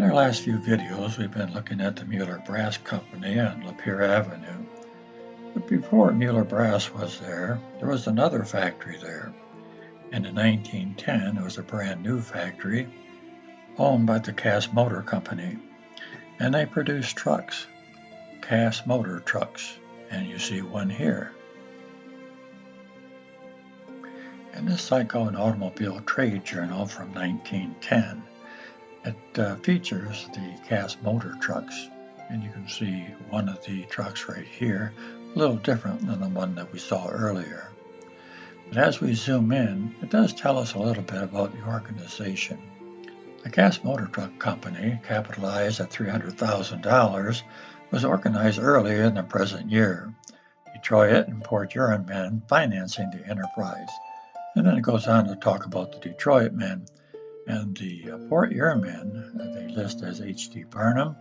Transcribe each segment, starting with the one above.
our last few videos, we've been looking at the Mueller Brass Company on Lapeer Avenue. But before Mueller Brass was there was another factory there. And in 1910, it was a brand new factory owned by the Cass Motor Company. And they produced trucks, Cass motor trucks. And you see one here. In this Psycho and Automobile Trade Journal from 1910, it features the Cass motor trucks, and you can see one of the trucks right here, a little different than the one that we saw earlier. But as we zoom in, it does tell us a little bit about the organization. The Cass Motor Truck Company, capitalized at $300,000, was organized earlier in the present year. Detroit and Port Huron men financing the enterprise. And then it goes on to talk about the Detroit men. And the Port Huron men, they list as H.D. Barnum,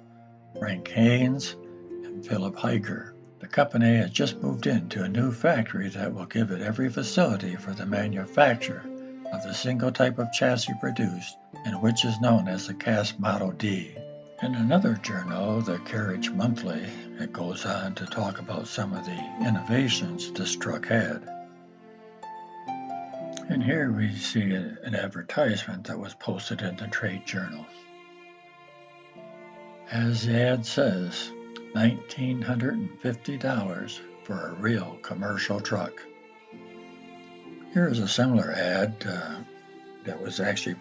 Frank Haynes, and Philip Heiger. The company has just moved into a new factory that will give it every facility for the manufacture of the single type of chassis produced, and which is known as the Cass Model D. In another journal, the Carriage Monthly, it goes on to talk about some of the innovations this truck had. And here we see an advertisement that was posted in the Trade Journal. As the ad says, $1,950 for a real commercial truck. Here is a similar ad that was actually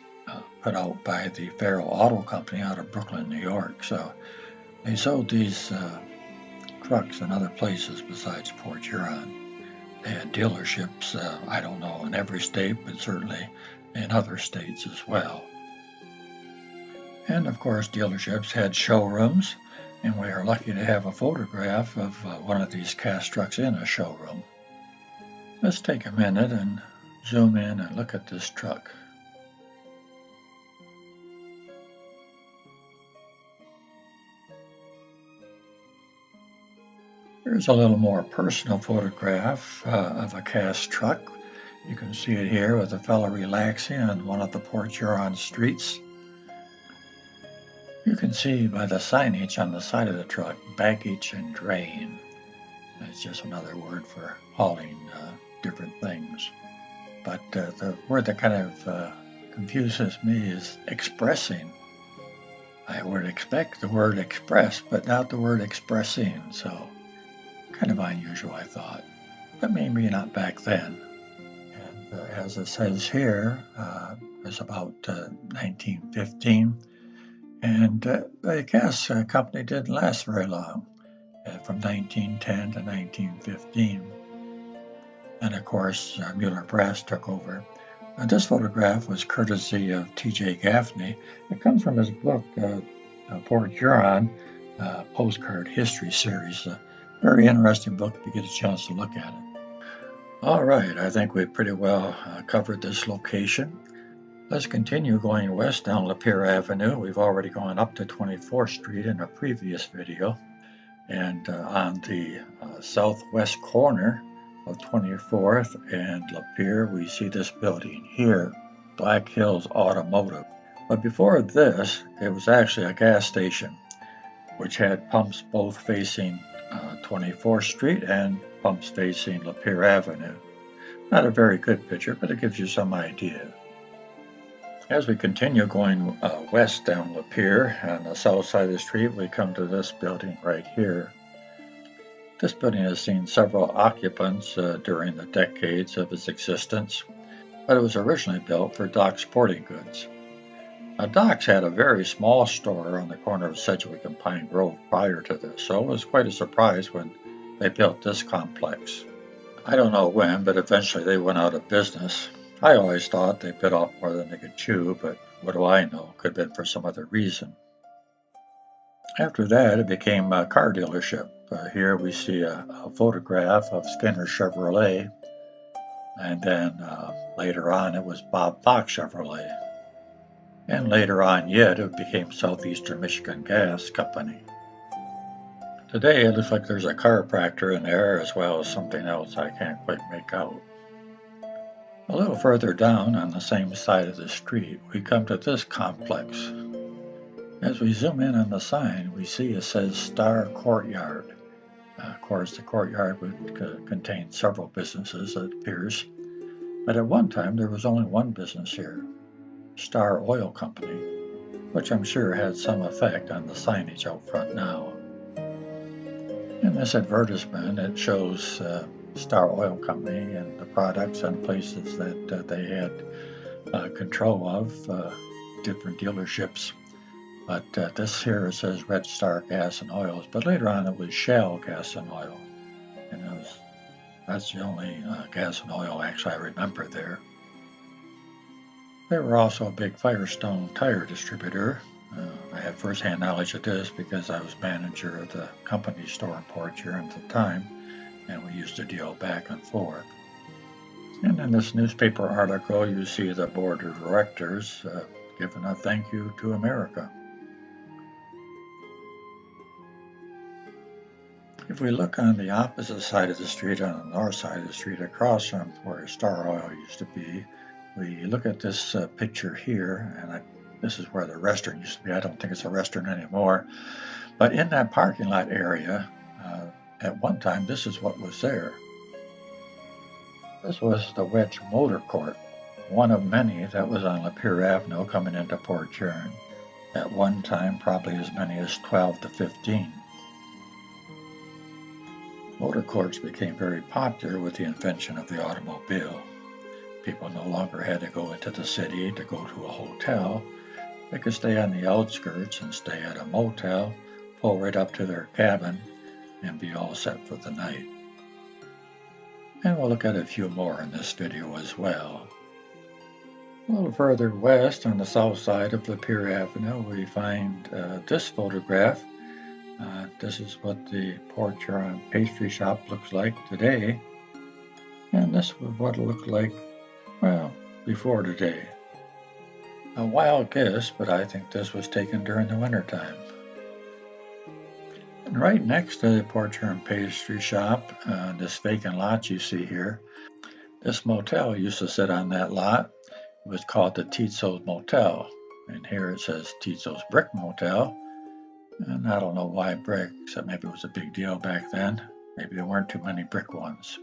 put out by the Farrell Auto Company out of Brooklyn, New York. So they sold these trucks in other places besides Port Huron. They had dealerships, I don't know, in every state, but certainly in other states as well. And of course, dealerships had showrooms, and we are lucky to have a photograph of one of these Cass trucks in a showroom. Let's take a minute and zoom in and look at this truck. Here's a little more personal photograph of a Cass truck. You can see it here with a fellow relaxing on one of the Port Huron streets. You can see by the signage on the side of the truck, baggage and drain. That's just another word for hauling different things. But the word that kind of confuses me is expressing. I would expect the word express, but not the word expressing, so kind of unusual, I thought, but maybe not back then. And as it says here, it was about 1915, and the Cass company didn't last very long, from 1910 to 1915. And of course, Mueller Brass took over. This photograph was courtesy of T.J. Gaffney. It comes from his book, Port Huron Postcard History Series. Very interesting book if you get a chance to look at it. All right, I think we've pretty well covered this location. Let's continue going west down Lapeer Avenue. We've already gone up to 24th Street in a previous video. And on the southwest corner of 24th and Lapeer, we see this building here, Black Hills Automotive. But before this, it was actually a gas station, which had pumps both facing 24th Street and pumps facing Lapeer Avenue. Not a very good picture, but it gives you some idea. As we continue going west down Lapeer, on the south side of the street, we come to this building right here. This building has seen several occupants during the decades of its existence, but it was originally built for Doc's Sporting Goods. Now, Doc's had a very small store on the corner of Sedgwick and Pine Grove prior to this, so it was quite a surprise when they built this complex. I don't know when, but eventually they went out of business. I always thought they bit off more than they could chew, but what do I know? Could have been for some other reason. After that, it became a car dealership. Here we see a photograph of Skinner Chevrolet, and then later on it was Bob Fox Chevrolet. And later on yet, it became Southeastern Michigan Gas Company. Today, it looks like there's a chiropractor in there as well as something else I can't quite make out. A little further down on the same side of the street, we come to this complex. As we zoom in on the sign, we see it says Star Courtyard. Of course, the courtyard would contain several businesses, it appears, but at one time there was only one business here, Star Oil Company, which I'm sure had some effect on the signage out front now. In this advertisement, it shows Star Oil Company and the products and places that they had control of, different dealerships. But this here says Red Star Gas and Oils, but later on it was Shell Gas and Oil. And that's the only gas and oil actually I remember there. They were also a big Firestone tire distributor. I had first-hand knowledge of this because I was manager of the company store in Port Huron at the time, and we used to deal back and forth. And in this newspaper article, you see the board of directors giving a thank you to America. If we look on the opposite side of the street, on the north side of the street, across from where Star Oil used to be, we look at this picture here, and this is where the restaurant used to be. I don't think it's a restaurant anymore. But in that parking lot area, at one time, this is what was there. This was the Wedge Motor Court, one of many that was on Lapeer Avenue coming into Port Huron. At one time, probably as many as 12 to 15. Motor courts became very popular with the invention of the automobile. People no longer had to go into the city to go to a hotel. They could stay on the outskirts and stay at a motel, pull right up to their cabin, and be all set for the night. And we'll look at a few more in this video as well. A little further west on the south side of Lapeer Avenue, we find this photograph. This is what the Port Huron pastry shop looks like today. And this was what it looked like, well, before today. A wild guess, but I think this was taken during the wintertime. And right next to the Port Huron pastry shop, this vacant lot you see here, this motel used to sit on that lot. It was called the Tizzo's Motel. And here it says Tizzo's Brick Motel. And I don't know why brick, except maybe it was a big deal back then. Maybe there weren't too many brick ones.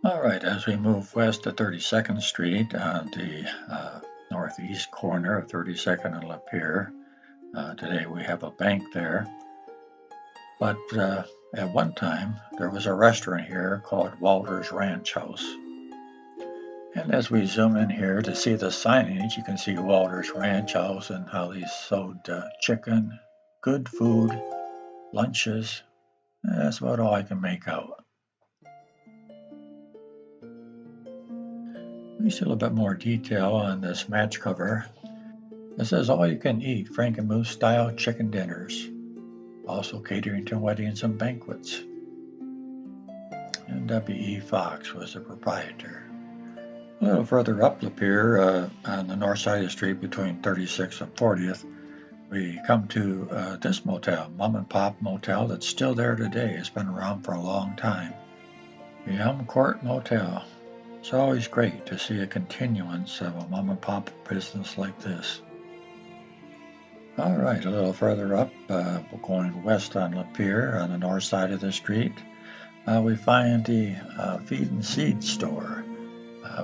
All right, as we move west to 32nd Street on the northeast corner of 32nd and Lapeer, today we have a bank there. But at one time, there was a restaurant here called Walter's Ranch House. And as we zoom in here to see the signage, you can see Walter's Ranch House and how they sold chicken, good food, lunches. That's about all I can make out. We see a little bit more detail on this match cover. It says all you can eat Frankenmuth style chicken dinners, also catering to weddings and banquets. And W.E. Fox was the proprietor. A little further up Lapeer, on the north side of the street between 36th and 40th, we come to this motel, Mom and Pop Motel, that's still there today. It's been around for a long time. The Elm Court Motel. It's always great to see a continuance of a mom and pop business like this. All right, a little further up, we're going west on Lapeer on the north side of the street. We find the Feed and Seed store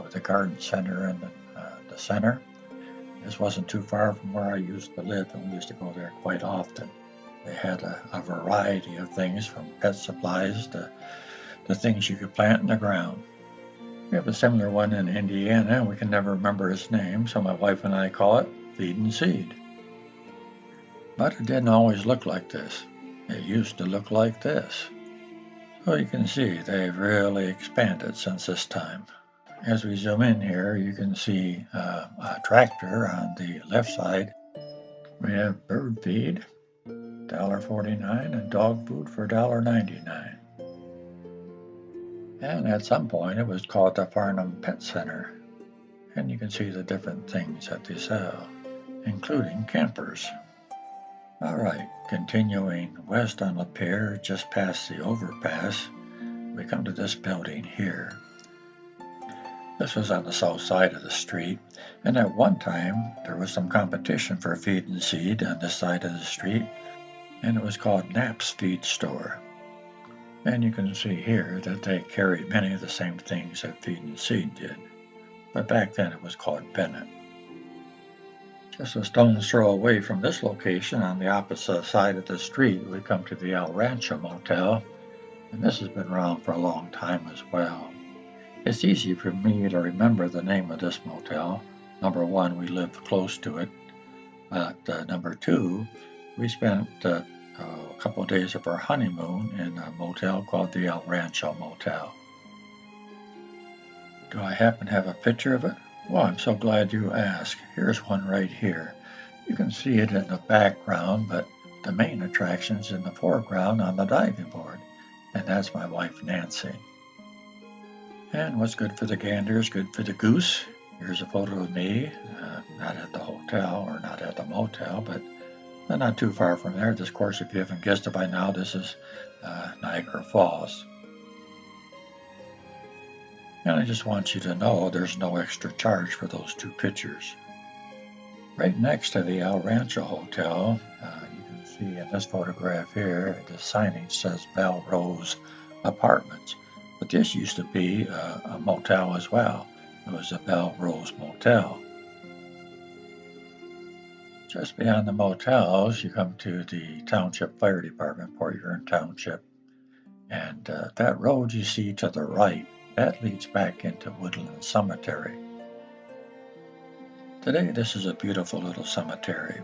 with the garden center in the center. This wasn't too far from where I used to live, and we used to go there quite often. They had a variety of things from pet supplies to the things you could plant in the ground. We have a similar one in Indiana. We can never remember its name, so my wife and I call it Feed and Seed. But it didn't always look like this. It used to look like this. So you can see they've really expanded since this time. As we zoom in here, you can see a tractor on the left side. We have bird feed, $1.49, and dog food for $1.99. And at some point it was called the Farnham Pet Center. And you can see the different things that they sell, including campers. All right, continuing west on Lapeer, just past the overpass, we come to this building here. This was on the south side of the street, and at one time there was some competition for feed and seed on this side of the street, and it was called Knapp's Feed Store. And you can see here that they carried many of the same things that Feed and Seed did, but back then it was called Bennett. Just a stone's throw away from this location on the opposite side of the street, we come to the El Rancho Motel, and this has been around for a long time as well. It's easy for me to remember the name of this motel. Number one, we lived close to it, but number two, we spent a couple of days of our honeymoon in a motel called the El Rancho Motel. Do I happen to have a picture of it? Well, I'm so glad you asked. Here's one right here. You can see it in the background, but the main attraction's in the foreground on the diving board, and that's my wife Nancy. And what's good for the gander is good for the goose. Here's a photo of me, not at the hotel or not at the motel, but not too far from there. Of course, if you haven't guessed it by now, this is Niagara Falls. And I just want you to know there's no extra charge for those two pictures. Right next to the El Rancho Hotel, you can see in this photograph here, the signage says Belle Rose Apartments. But this used to be a motel as well. It was a Belle Rose Motel. Just beyond the motels, you come to the Township Fire Department, Port Huron Township. And that road you see to the right, that leads back into Woodland Cemetery. Today, this is a beautiful little cemetery.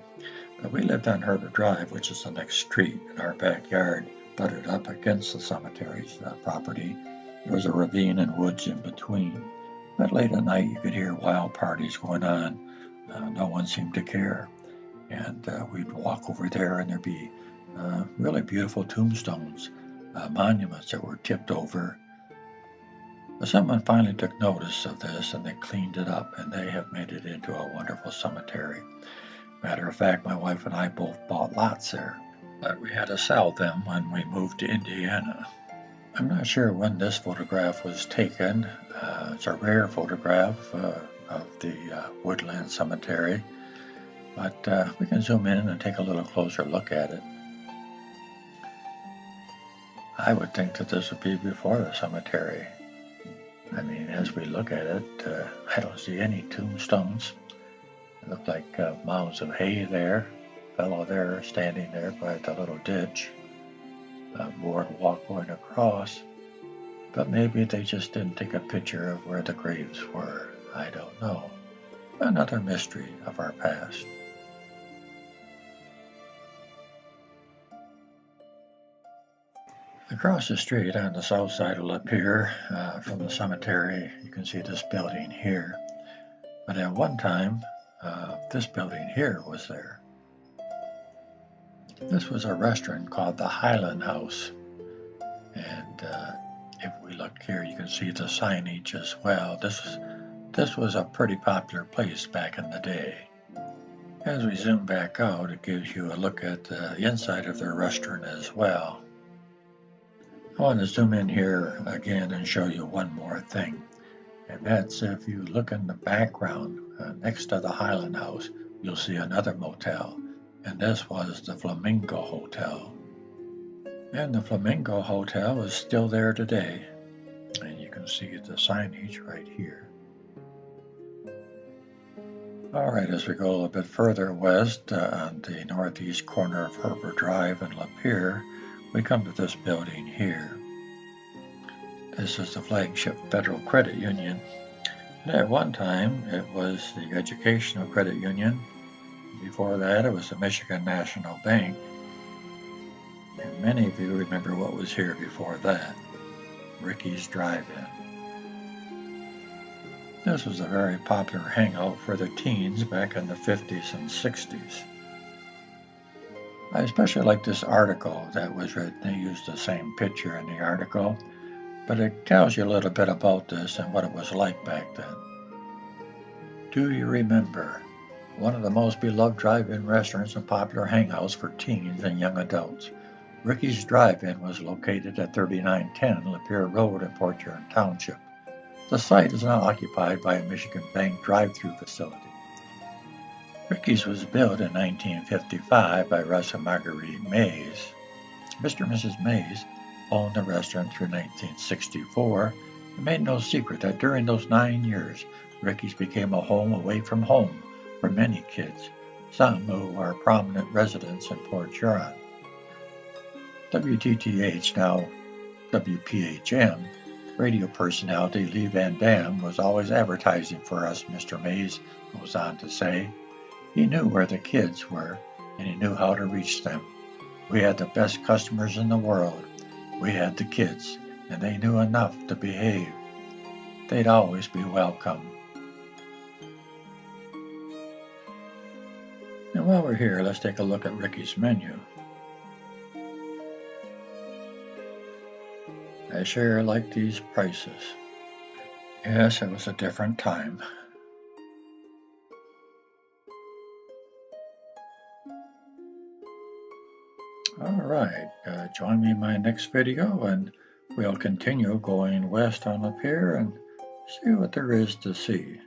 But we lived on Herbert Drive, which is the next street, in our backyard, butted up against the cemetery's property. There was a ravine and woods in between. But late at night, you could hear wild parties going on. No one seemed to care. And we'd walk over there, and there'd be really beautiful tombstones, monuments that were tipped over. But someone finally took notice of this, and they cleaned it up, and they have made it into a wonderful cemetery. Matter of fact, my wife and I both bought lots there, but we had to sell them when we moved to Indiana. I'm not sure when this photograph was taken. It's a rare photograph of the Woodland Cemetery, but we can zoom in and take a little closer look at it. I would think that this would be before the cemetery. I mean, as we look at it, I don't see any tombstones. It looked like mounds of hay there, fellow there standing there by the little ditch, a boardwalk going across, but maybe they just didn't take a picture of where the graves were. I don't know. Another mystery of our past. Across the street on the south side of Lapeer from the cemetery, you can see this building here. But at one time, this building here was there. This was a restaurant called the Highland House. And if we look here, you can see the signage as well. This was a pretty popular place back in the day. As we zoom back out, it gives you a look at the inside of their restaurant as well. I want to zoom in here again and show you one more thing. And that's if you look in the background next to the Highland House, you'll see another motel. And this was the Flamingo Hotel. And the Flamingo Hotel is still there today. And you can see the signage right here. All right, as we go a little bit further west on the northeast corner of Herbert Drive and Lapeer, we come to this building here. This is the flagship Federal Credit Union. And at one time, it was the Educational Credit Union. Before that, it was the Michigan National Bank. And many of you remember what was here before that, Ricky's Drive-In. This was a very popular hangout for the teens back in the 50s and 60s. I especially like this article that was written. They used the same picture in the article, but it tells you a little bit about this and what it was like back then. Do you remember one of the most beloved drive-in restaurants and popular hangouts for teens and young adults? Ricky's Drive-In was located at 3910 Lapeer Road in Port Huron Township. The site is now occupied by a Michigan Bank drive-through facility. Ricky's was built in 1955 by Russ and Marguerite Mays. Mr. and Mrs. Mays owned the restaurant through 1964 and made no secret that during those 9 years, Ricky's became a home away from home for many kids, some who are prominent residents in Port Huron. WTTH, now WPHM, radio personality Lee Van Dam was always advertising for us, Mr. Mays goes on to say. He knew where the kids were, and he knew how to reach them. We had the best customers in the world. We had the kids, and they knew enough to behave. They'd always be welcome. And while we're here, let's take a look at Ricky's menu. I sure like these prices. Yes, it was a different time. All right, join me in my next video and we'll continue going west on the pier and see what there is to see.